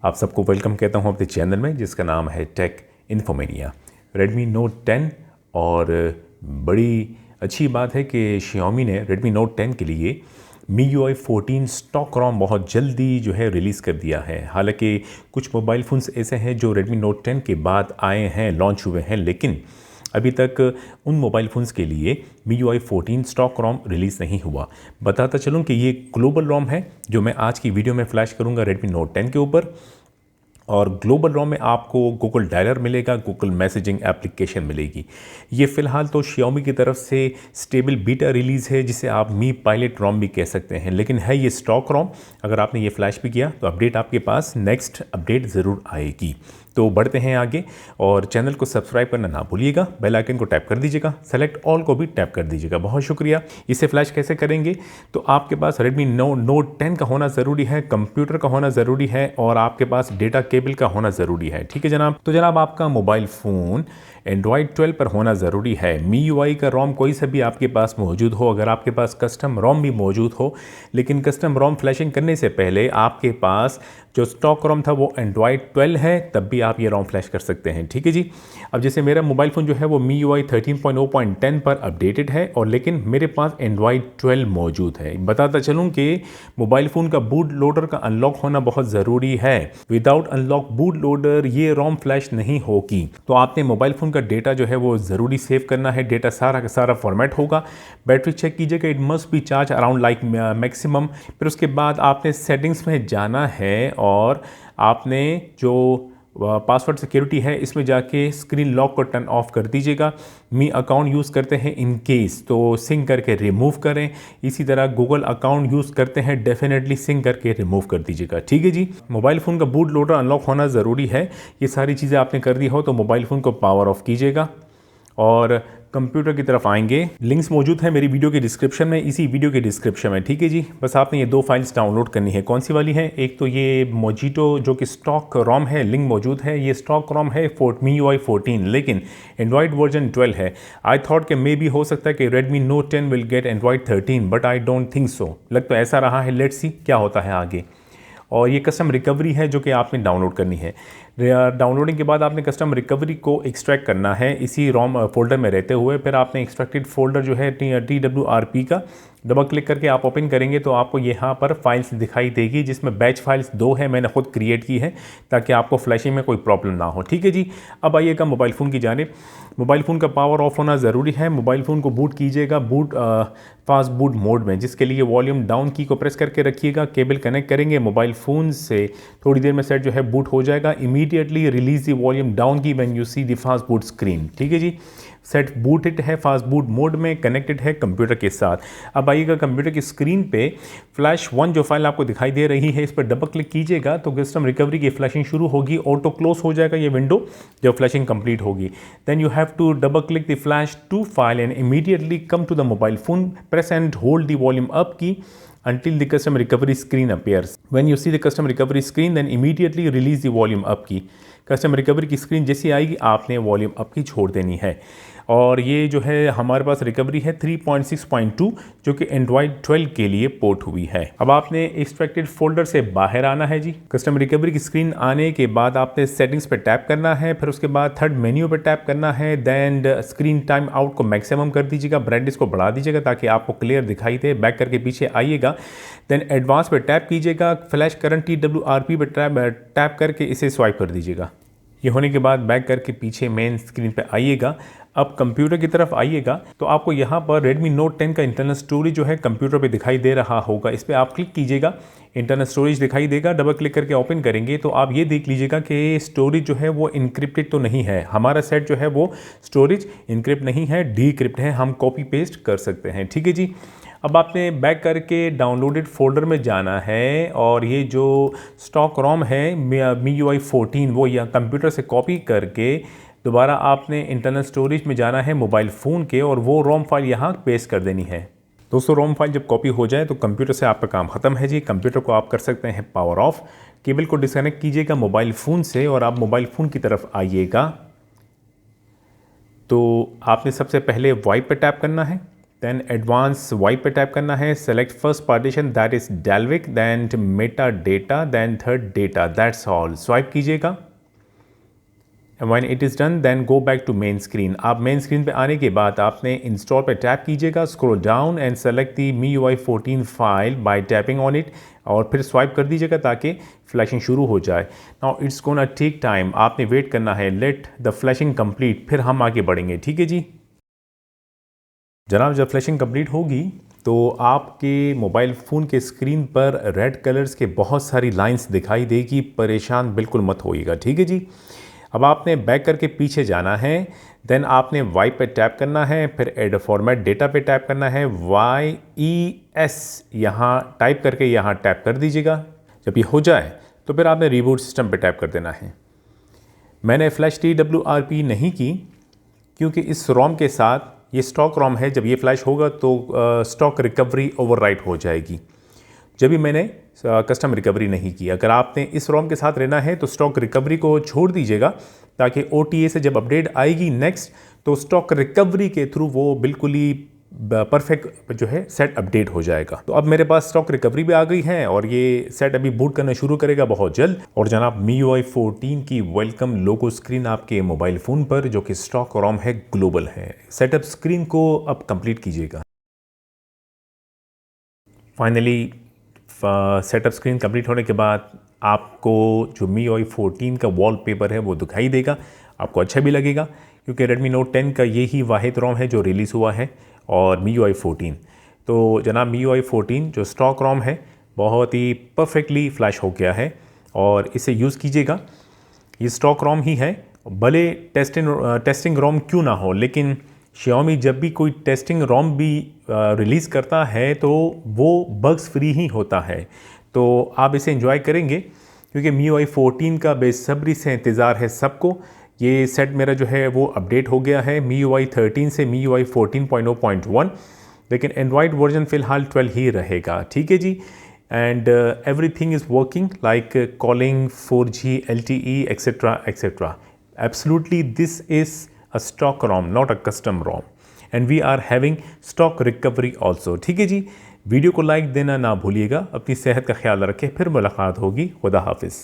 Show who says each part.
Speaker 1: आप सबको वेलकम कहता हूं अपने चैनल में जिसका नाम है टेक इन्फोमेनिया। Redmi Note 10 और बड़ी अच्छी बात है कि Xiaomi ने Redmi Note 10 के लिए MIUI 14 स्टॉक रोम बहुत जल्दी जो है रिलीज़ कर दिया है। हालांकि कुछ मोबाइल फ़ोन्स ऐसे हैं जो Redmi Note 10 के बाद आए हैं, लॉन्च हुए हैं, लेकिन अभी तक उन मोबाइल फ़ोन्स के लिए MIUI 14 स्टॉक रोम रिलीज़ नहीं हुआ। बताता चलूँ कि ये ग्लोबल रोम है जो मैं आज की वीडियो में फ्लैश करूँगा Redmi Note 10 के ऊपर। और ग्लोबल रोम में आपको गूगल डायलर मिलेगा, गूगल मैसेजिंग एप्लीकेशन मिलेगी। ये फ़िलहाल तो Xiaomi की तरफ से स्टेबल बीटा रिलीज़ है जिसे आप मी पायलट रोम भी कह सकते हैं, लेकिन है ये स्टॉक रोम। अगर आपने ये फ्लैश भी किया तो अपडेट आपके पास नेक्स्ट अपडेट ज़रूर आएगी। तो बढ़ते हैं आगे और चैनल को सब्सक्राइब करना ना भूलिएगा, बेल आइकन को टैप कर दीजिएगा, सेलेक्ट ऑल को भी टैप कर दीजिएगा। बहुत शुक्रिया। इसे फ्लैश कैसे करेंगे? तो आपके पास Redmi Note 10 का होना ज़रूरी है, कंप्यूटर का होना ज़रूरी है और आपके पास डेटा केबल का होना ज़रूरी है। ठीक है जनाब। तो जनाब आपका मोबाइल फ़ोन Android 12 पर होना ज़रूरी है। MIUI का रोम कोई सा भी आपके पास मौजूद हो, अगर आपके पास कस्टम रोम भी मौजूद हो, लेकिन कस्टम रोम फ्लैशिंग करने से पहले आपके पास जो स्टॉक रोम था वो Android 12 है, तब भी आप ये रोम फ्लैश कर सकते हैं। ठीक है जी। अब जैसे मेरा मोबाइल फ़ोन जो है वो MIUI 13.0.10 पर अपडेटेड है और लेकिन मेरे पास Android 12 मौजूद है। बताता चलूँ कि मोबाइल फ़ोन का बूट लोडर का अनलॉक होना बहुत ज़रूरी है। विदाउट अनलॉक बूट लोडर ये रोम फ्लैश नहीं होगी। तो आपने मोबाइल फ़ोन का डेटा जो है वो ज़रूरी सेव करना है। डेटा सारा का सारा फॉर्मेट होगा। बैटरी चेक कीजिएगा, it must be charge around like maximum. फिर उसके बाद आपने सेटिंग्स में जाना है और आपने जो पासवर्ड सिक्योरिटी है इसमें जाके स्क्रीन लॉक को टर्न ऑफ कर दीजिएगा। मी अकाउंट यूज़ करते हैं इन केस तो सिंक करके रिमूव करें। इसी तरह गूगल अकाउंट यूज़ करते हैं, डेफिनेटली सिंक करके रिमूव कर दीजिएगा। ठीक है जी। मोबाइल फ़ोन का बूट लोडर अनलॉक होना ज़रूरी है। ये सारी चीज़ें आपने कर दी हो तो मोबाइल फ़ोन को पावर ऑफ कीजिएगा और कंप्यूटर की तरफ आएंगे। लिंक्स मौजूद है मेरी वीडियो के डिस्क्रिप्शन में, इसी वीडियो के डिस्क्रिप्शन में। ठीक है जी। बस आपने ये 2 फाइल्स डाउनलोड करनी है। कौन सी वाली है? एक तो ये मोजिटो जो कि स्टॉक रोम है, लिंक मौजूद है। ये स्टॉक रोम है MIUI 14, लेकिन एंड्रॉयड वर्जन 12 है। आई थॉट कि मे भी हो सकता है कि Redmi Note 10 will get Android 13, but I don't think so. लग तो ऐसा रहा है, लेट्स सी क्या होता है आगे। और ये कस्टम रिकवरी है जो कि आपने डाउनलोड करनी है। डाउनलोडिंग के बाद आपने कस्टम रिकवरी को एक्सट्रैक्ट करना है इसी रोम फोल्डर में रहते हुए। फिर आपने एक्सट्रैक्टेड फोल्डर जो है TWRP का डबल क्लिक करके आप ओपन करेंगे तो आपको यहाँ पर फाइल्स दिखाई देगी जिसमें बैच फाइल्स 2 है, मैंने खुद क्रिएट की है ताकि आपको फ्लैशिंग में कोई प्रॉब्लम ना हो। ठीक है जी। अब आइएगा मोबाइल फ़ोन की जानिब। मोबाइल फ़ोन का पावर ऑफ होना ज़रूरी है। मोबाइल फ़ोन को बूट कीजिएगा फास्ट बूट मोड में, जिसके लिए वॉल्यूम डाउन की को प्रेस करके रखिएगा। केबल कनेक्ट करेंगे मोबाइल फ़ोन से, थोड़ी देर में सेट जो है बूट हो जाएगा। Immediately release the volume down key when you see the fast boot screen. ठीक है जी। सेट बूटेड है फास्ट बूट मोड में, कनेक्टेड है कंप्यूटर के साथ। अब आइएगा कंप्यूटर की स्क्रीन पे फ्लैश 1 जो फाइल आपको दिखाई दे रही है इस पर डबल क्लिक कीजिएगा तो कस्टम रिकवरी की फ्लैशिंग शुरू होगी। ऑटो क्लोज हो जाएगा ये विंडो जब फ्लैशिंग कंप्लीट होगी। Then you have to double click the flash 2 file and immediately come to the mobile phone, press and hold the volume up key until the custom recovery screen appears. When you see the custom recovery screen, then immediately release the volume up की। Custom recovery की screen जैसी आएगी आपने volume up की छोड़ देनी है। और ये जो है हमारे पास रिकवरी है 3.6.2 जो कि Android 12 के लिए पोर्ट हुई है। अब आपने एक्सट्रैक्टेड फोल्डर से बाहर आना है जी। कस्टम रिकवरी की स्क्रीन आने के बाद आपने सेटिंग्स पे टैप करना है, फिर उसके बाद थर्ड मेन्यू पे टैप करना है। देन स्क्रीन टाइम आउट को मैक्सिमम कर दीजिएगा, ब्राइटनेस को बढ़ा दीजिएगा ताकि आपको क्लियर दिखाई दे। बैक करके पीछे आइएगा, देन एडवांस पे टैप कीजिएगा। फ्लैश करंट TWRP पे टैप करके इसे स्वाइप कर दीजिएगा। ये होने के बाद बैक करके पीछे मेन स्क्रीन पे आइएगा। अब कंप्यूटर की तरफ आइएगा तो आपको यहाँ पर Redmi Note 10 का इंटरनल स्टोरेज जो है कंप्यूटर पे दिखाई दे रहा होगा। इस पर आप क्लिक कीजिएगा, इंटरनल स्टोरेज दिखाई देगा। डबल क्लिक करके ओपन करेंगे तो आप ये देख लीजिएगा कि स्टोरेज जो है वो इनक्रिप्टेड तो नहीं है। हमारा सेट जो है वो स्टोरेज इनक्रिप्ट नहीं है, डीक्रिप्ट है। हम कॉपी पेस्ट कर सकते हैं। ठीक है जी। अब आपने बैक करके डाउनलोडेड फोल्डर में जाना है और ये जो स्टॉक रोम है MIUI 14 वो या कंप्यूटर से कॉपी करके दोबारा आपने इंटरनल स्टोरेज में जाना है मोबाइल फ़ोन के और वो रोम फाइल यहाँ पेस्ट कर देनी है। दोस्तों रोम फाइल जब कॉपी हो जाए तो कंप्यूटर से आपका काम ख़त्म है जी। कंप्यूटर को आप कर सकते हैं पावर ऑफ। केबल को डिस्कनेक्ट कीजिएगा मोबाइल फ़ोन से और आप मोबाइल फ़ोन की तरफ आइएगा तो आपने सबसे पहले वाइप पे टैप करना है। देन एडवांस वाइप पे टैप करना है, select first partition that is Dalvik, then meta data, then third data, that's all. Swipe कीजिएगा। When it is done, then go back to main screen। आप main screen पे आने के बाद आपने इंस्टॉल पे टैप कीजिएगा, scroll down and select the MIUI 14 file by tapping on it, और फिर स्वाइप कर दीजिएगा ताकि फ्लैशिंग शुरू हो जाए। Now it's gonna take time, आपने वेट करना है, लेट द फ्लैशिंग कंप्लीट, फिर हम आगे बढ़ेंगे। ठीक है जी जनाब, जब फ्लैशिंग कंप्लीट होगी तो आपके मोबाइल फ़ोन के स्क्रीन पर रेड कलर्स के बहुत सारी लाइंस दिखाई देगी, परेशान बिल्कुल मत होइएगा। ठीक है जी। अब आपने बैक करके पीछे जाना है, देन आपने वाइप पे टैप करना है, फिर एड फॉर्मेट डेटा पे टैप करना है, YES यहाँ टाइप करके यहाँ टैप कर दीजिएगा। जब ये हो जाए तो फिर आपने रिबूट सिस्टम पे टैप कर देना है। मैंने फ्लैश TWRP नहीं की क्योंकि इस रोम के साथ ये स्टॉक रोम है, जब ये फ्लैश होगा तो स्टॉक रिकवरी ओवरराइट हो जाएगी। जब भी मैंने कस्टम रिकवरी नहीं की। अगर आपने इस रोम के साथ रहना है तो स्टॉक रिकवरी को छोड़ दीजिएगा ताकि OTA से जब अपडेट आएगी नेक्स्ट तो स्टॉक रिकवरी के थ्रू वो बिल्कुल ही परफेक्ट जो है सेट अपडेट हो जाएगा। तो अब मेरे पास स्टॉक रिकवरी भी आ गई है और ये सेट अभी बूट करना शुरू करेगा बहुत जल्द। और जनाब MIUI 14 की वेलकम लोगो स्क्रीन आपके मोबाइल फ़ोन पर जो कि स्टॉक रोम है, ग्लोबल है। सेटअप स्क्रीन को अब कंप्लीट कीजिएगा। फाइनली सेटअप स्क्रीन कंप्लीट होने के बाद आपको जो MIUI 14 का वॉलपेपर है वो दिखाई देगा, आपको अच्छा भी लगेगा क्योंकि Redmi Note 10 का यही वाहिद रोम है जो रिलीज़ हुआ है और MIUI 14। तो जनाब MIUI 14 जो स्टॉक रोम है बहुत ही परफेक्टली फ्लैश हो गया है और इसे यूज़ कीजिएगा। ये स्टॉक रोम ही है, भले टेस्टिंग रोम क्यों ना हो, लेकिन Xiaomi जब भी कोई टेस्टिंग रोम भी रिलीज़ करता है तो वो बग्स फ्री ही होता है। तो आप इसे एंजॉय करेंगे क्योंकि MIUI 14 का बेसब्री से इंतज़ार है सबको। ये सेट मेरा जो है वो अपडेट हो गया है MIUI 13 से MIUI 14.0.1, लेकिन एंड्रॉयड वर्जन फ़िलहाल 12 ही रहेगा। ठीक है जी। And everything is working like calling, 4G, LTE etcetera etcetera. Absolutely this is a stock ROM, not a custom ROM, and we are having stock recovery also। ठीक है जी। Video को like देना ना भूलिएगा, अपनी सेहत का ख्याल रखें, फिर मुलाकात होगी। खुदा हाफिज़।